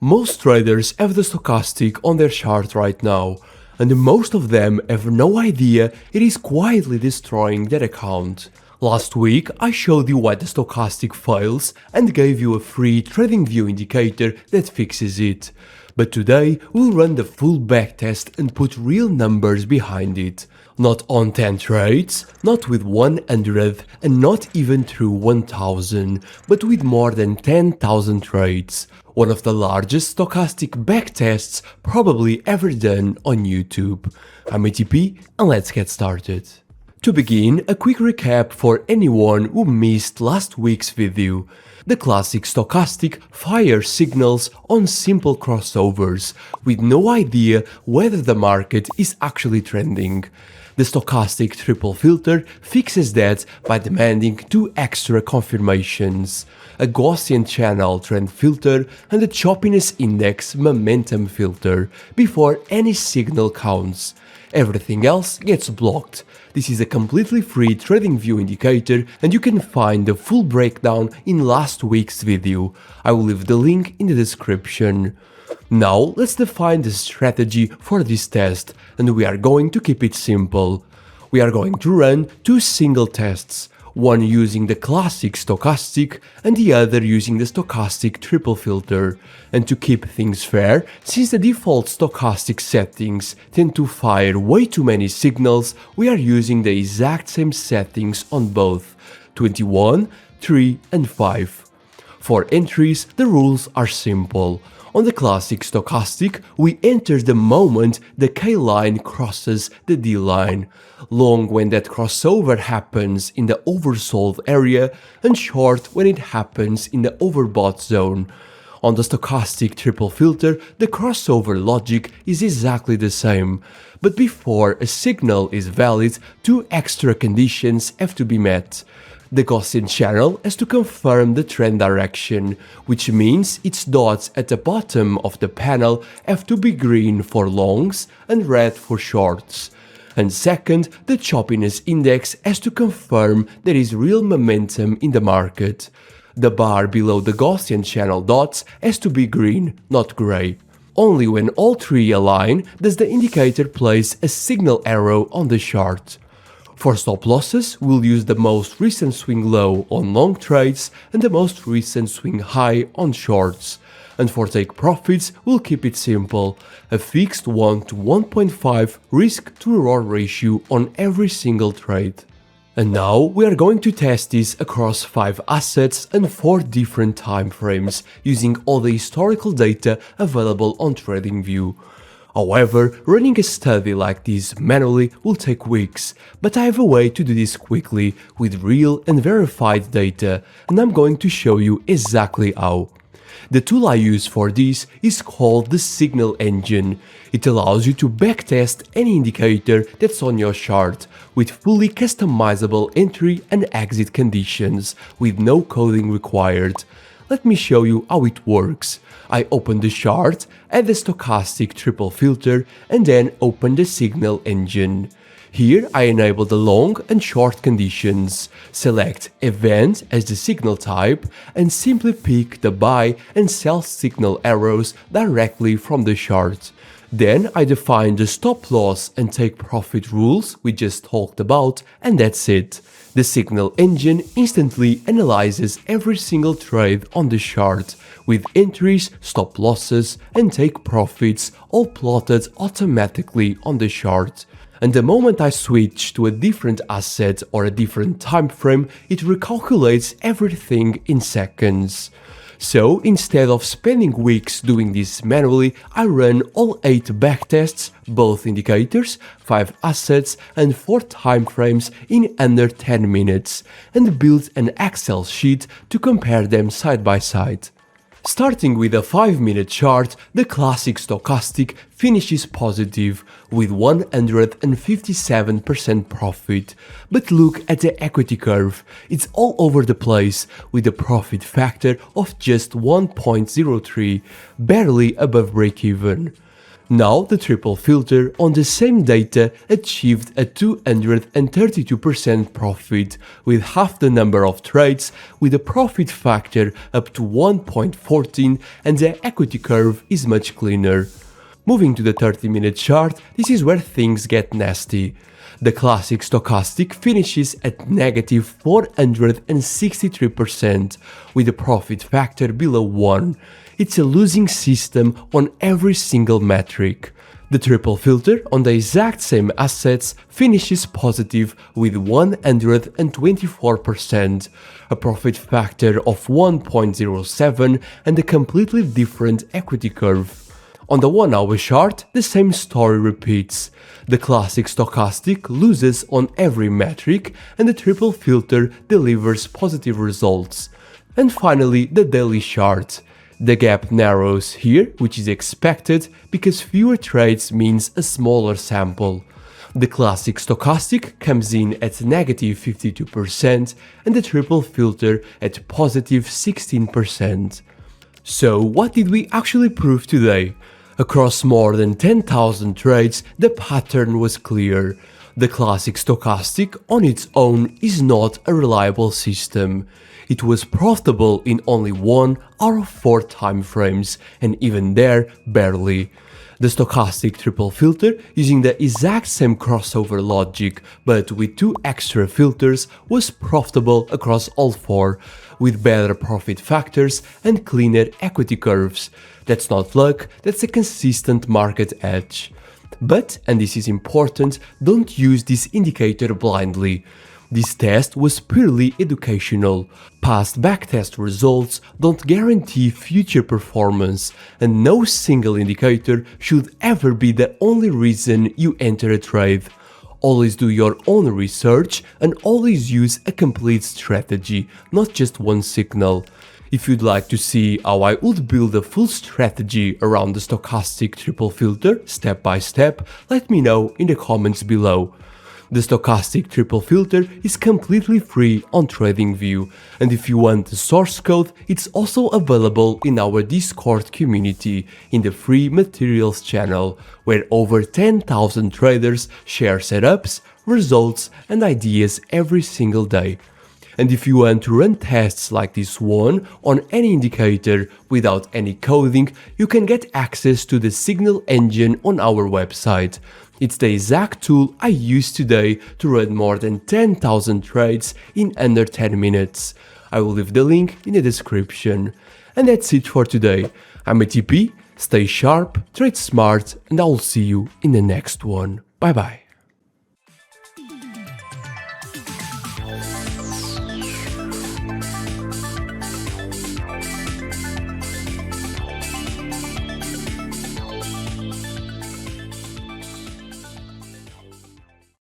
Most traders have the stochastic on their chart right now, and most of them have no idea it is quietly destroying their account. Last week I showed you why the stochastic fails and gave you a free TradingView indicator that fixes it. But today we'll run the full backtest and put real numbers behind it. Not on 10 trades, not with 100 and not even through 1000, but with more than 10,000 trades. One of the largest stochastic backtests probably ever done on YouTube. I'm ATP and let's get started. To begin, a quick recap for anyone who missed last week's video. The classic stochastic fires signals on simple crossovers, with no idea whether the market is actually trending. The Stochastic Triple Filter fixes that by demanding two extra confirmations: a Gaussian channel trend filter and a choppiness index momentum filter before any signal counts. Everything else gets blocked. This is a completely free TradingView indicator and you can find the full breakdown in last week's video. I will leave the link in the description. Now let's define the strategy for this test, and we are going to keep it simple. We are going to run two single tests, one using the classic stochastic and the other using the stochastic triple filter. And to keep things fair, since the default stochastic settings tend to fire way too many signals, we are using the exact same settings on both 21, 3 and 5. For entries, the rules are simple. On the classic stochastic, we enter the moment the K line crosses the D line, long when that crossover happens in the oversold area, and short when it happens in the overbought zone. On the stochastic triple filter, the crossover logic is exactly the same, but before a signal is valid, two extra conditions have to be met. The Gaussian channel has to confirm the trend direction, which means its dots at the bottom of the panel have to be green for longs and red for shorts. And second, the choppiness index has to confirm there is real momentum in the market. The bar below the Gaussian channel dots has to be green, not gray. Only when all three align does the indicator place a signal arrow on the chart. For stop losses, we'll use the most recent swing low on long trades and the most recent swing high on shorts. And for take profits, we'll keep it simple, a fixed 1 to 1.5 risk to reward ratio on every single trade. And now we are going to test this across 5 assets and 4 different time frames, using all the historical data available on TradingView. However, running a study like this manually will take weeks, but I have a way to do this quickly with real and verified data, and I'm going to show you exactly how. The tool I use for this is called the Signal Engine. It allows you to backtest any indicator that's on your chart, with fully customizable entry and exit conditions, with no coding required. Let me show you how it works. I open the chart, add the stochastic triple filter, and then open the Signal Engine. Here I enable the long and short conditions, select Event as the signal type, and simply pick the buy and sell signal arrows directly from the chart. Then I define the stop loss and take profit rules we just talked about, and that's it. The Signal Engine instantly analyzes every single trade on the chart, with entries, stop losses and take profits all plotted automatically on the chart. And the moment I switch to a different asset or a different time frame, it recalculates everything in seconds. So instead of spending weeks doing this manually, I run all 8 backtests, both indicators, 5 assets and 4 timeframes in under 10 minutes, and build an Excel sheet to compare them side by side. Starting with a 5-minute chart, the classic stochastic finishes positive with 157% profit. But look at the equity curve, it's all over the place with a profit factor of just 1.03, barely above break-even. Now the triple filter on the same data achieved a 232% profit with half the number of trades, with a profit factor up to 1.14, and the equity curve is much cleaner. Moving to the 30-minute chart, this is where things get nasty. The classic stochastic finishes at negative 463% with a profit factor below 1. It's a losing system on every single metric. The triple filter on the exact same assets finishes positive with 124%, a profit factor of 1.07 and a completely different equity curve. On the 1 hour chart, the same story repeats. The classic stochastic loses on every metric and the triple filter delivers positive results. And finally, the daily chart. The gap narrows here, which is expected because fewer trades means a smaller sample. The classic stochastic comes in at negative 52% and the triple filter at positive 16%. So what did we actually prove today? Across more than 10,000 trades, the pattern was clear. The classic stochastic on its own is not a reliable system. It was profitable in only 1 out of 4 time frames, and even there, barely. The stochastic triple filter, using the exact same crossover logic but with 2 extra filters, was profitable across all 4, with better profit factors and cleaner equity curves. That's not luck, that's a consistent market edge. But, and this is important, don't use this indicator blindly. This test was purely educational. Past backtest results don't guarantee future performance, and no single indicator should ever be the only reason you enter a trade. Always do your own research and always use a complete strategy, not just one signal. If you'd like to see how I would build a full strategy around the stochastic triple filter step by step, let me know in the comments below. The stochastic triple filter is completely free on TradingView, and if you want the source code, it's also available in our Discord community in the free materials channel, where over 10,000 traders share setups, results and ideas every single day. And if you want to run tests like this one on any indicator without any coding, you can get access to the Signal Engine on our website. It's the exact tool I used today to run more than 10,000 trades in under 10 minutes. I will leave the link in the description. And that's it for today. I'm ATP, stay sharp, trade smart, and I'll see you in the next one. Bye bye.